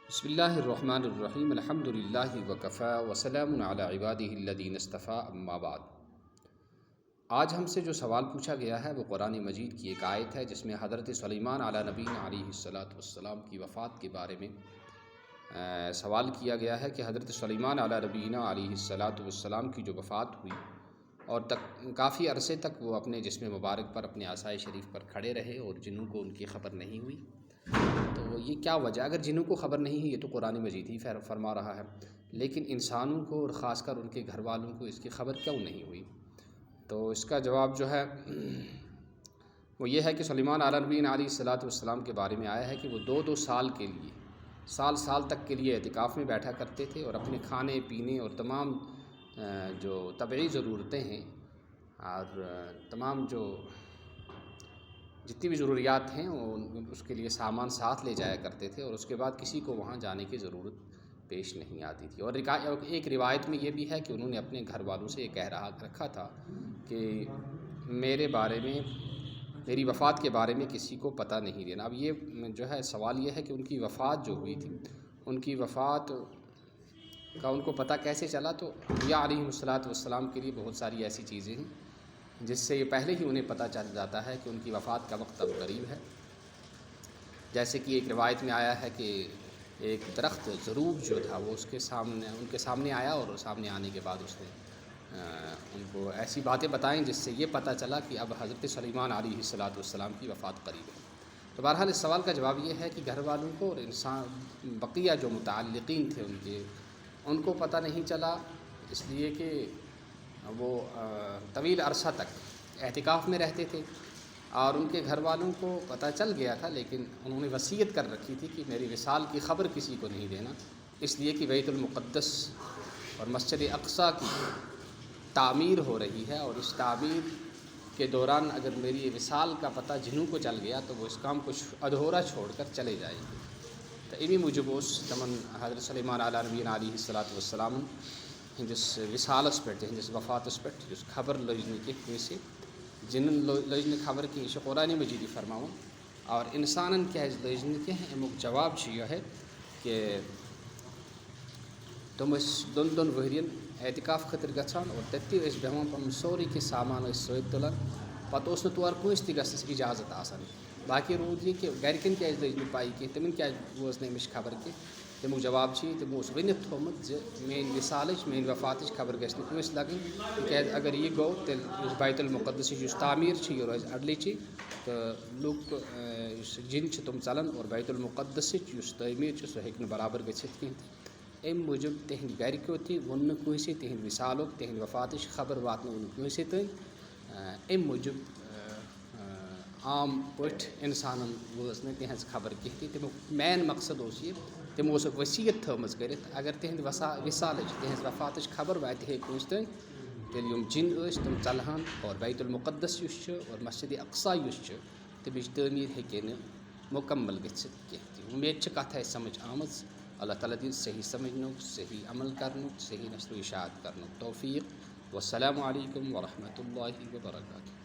بسم اللہ الرحمن الرحیم الحمد للہ وکفی وسلام علی عبادہ الذین اصطفیٰ اما بعد۔ آج ہم سے جو سوال پوچھا گیا ہے وہ قرآن مجید کی ایک آیت ہے جس میں حضرت سلیمان علی نبینا علیہ السلام کی وفات کے بارے میں سوال کیا گیا ہے کہ حضرت سلیمان علی نبینا علیہ السلام کی جو وفات ہوئی اور کافی عرصے تک وہ اپنے جسم مبارک پر اپنے عصائے شریف پر کھڑے رہے اور جنوں کو ان کی خبر نہیں ہوئی، تو یہ کیا وجہ؟ اگر جنوں کو خبر نہیں ہوئی یہ تو قرآن مجید ہی فرما رہا ہے، لیکن انسانوں کو اور خاص کر ان کے گھر والوں کو اس کی خبر کیوں نہیں ہوئی؟ تو اس کا جواب جو ہے وہ یہ ہے کہ سلیمان علیہ نبینا علیہ السلام کے بارے میں آیا ہے کہ وہ دو سال کے لیے سال تک کے لیے اعتکاف میں بیٹھا کرتے تھے اور اپنے کھانے پینے اور تمام جو طبعی ضرورتیں ہیں اور تمام جو جتنی بھی ضروریات ہیں اس کے لیے سامان ساتھ لے جایا کرتے تھے، اور اس کے بعد کسی کو وہاں جانے کی ضرورت پیش نہیں آتی تھی۔ اور ایک روایت میں یہ بھی ہے کہ انہوں نے اپنے گھر والوں سے یہ رکھا تھا کہ میرے بارے میں، میری وفات کے بارے میں کسی کو پتہ نہیں دینا۔ اب یہ جو ہے سوال یہ ہے کہ ان کی وفات جو ہوئی تھی، ان کی وفات کا ان کو پتہ کیسے چلا؟ تو انبیاء علیہ السلام کے لیے بہت ساری ایسی چیزیں ہیں جس سے یہ پہلے ہی انہیں پتہ چل جاتا ہے کہ ان کی وفات کا وقت اب قریب ہے۔ جیسے کہ ایک روایت میں آیا ہے کہ ایک درخت ضروب جو تھا وہ ان کے سامنے آیا، اور سامنے آنے کے بعد اس نے ان کو ایسی باتیں بتائیں جس سے یہ پتہ چلا کہ اب حضرت سلیمان علیہ السلام کی وفات قریب ہے۔ تو بہرحال اس سوال کا جواب یہ ہے کہ گھر والوں کو اور بقیہ جو متعلقین تھے ان کو پتہ نہیں چلا، اس لیے کہ وہ طویل عرصہ تک اعتکاف میں رہتے تھے، اور ان کے گھر والوں کو پتہ چل گیا تھا، لیکن انہوں نے وصیت کر رکھی تھی کہ میری وصال کی خبر کسی کو نہیں دینا، اس لیے کہ بیت المقدس اور مسجد اقصیٰ کی تعمیر ہو رہی ہے، اور اس تعمیر کے دوران اگر میری وصال کا پتہ جنوں کو چل گیا تو وہ اس کام کو ادھورا چھوڑ کر چلے جائیں گے۔ تو امی موجبوس تمن حضرت سلیمان علیہ نبینا علیہ السلام ہندس وصالس پہ ہندس وفاتس پہ جس خبر لجن کہ کنسی جنن لجن خبر کہ یہ قرآن مجید فرماؤں، اور انسانن کیا لجن کہ امیک جواب یہ ہے کہ تم دون ورین اعتکاف خاطر گژھان اور تتی بیہوان پن سوری کہ سامان ست تلان، پتہ اس تور کنس تہ گژھنس اجازت آسان۔ باقی روٗد یہ کہ گرکن کیا لج نہ پائی کہ تمن کیا وٲژ نہٕ امِچ خبر کہ تمو جواب تمو ورنتھ تھومت میری وصالچ میری وفاتچ خبر گژھِ نہٕ کٲنٛسہِ لگٕنۍ، تِکیازِ اگر یہ گوٚو تیٚلہِ بیت المقدسٕچ یُس تعمیٖر چھِ یہ روزِ اڈلٕچی، تہٕ لُکھ یُس جن چھِ تم ژلن، اور بیت المقدسٕچ یُس تعمیٖر چھِ سۄ ہیٚکہِ نہٕ برابر گٔژھِتھ کینٛہہ تہِ۔ امہِ موٗجوٗب تِہنٛدِ گرِکیو تہِ ووٚن نہٕ کٲنٛسے تِہنٛدِ وصالُک تِہنٛدِ وفاتٕچ خبر واتنٲو نہٕ کٲنٛسے تانۍ۔ امہِ موٗجوٗب عام پٲٹھۍ اِنسانن وٲژ نہٕ تِہنٛز خبر کینٛہہ تہِ۔ تمیُک مین مقصد اوس یہِ، تِمو اوسُکھ وصیت تھٲومٕژ کٔرِتھ اگر تِہنٛدِ وصالٕچ تِہنٛز وفاتٕچ خبر واتہِ ہے کٲنٛسہِ تانۍ تیٚلہِ یِم جِن ٲسۍ تِم ژلہن، اور بیت المقدس یُس چھُ اور مسجد اقصیٰ یُس چھُ تمِچ تعمیٖر ہیٚکہِ نہٕ مکمل گٔژھِتھ کینٛہہ تہِ۔ اُمید چھِ کتھ آسہِ سمجھ آمٕژ۔ اللہ تعالیٰ دِیہِ صحیح سمجھنُک، صحیح عمل کرنُک، صحیح نشر و اشاعت کرنُک توفیق۔ والسلام علیکم ورحمۃ اللہ وبرکاتہ۔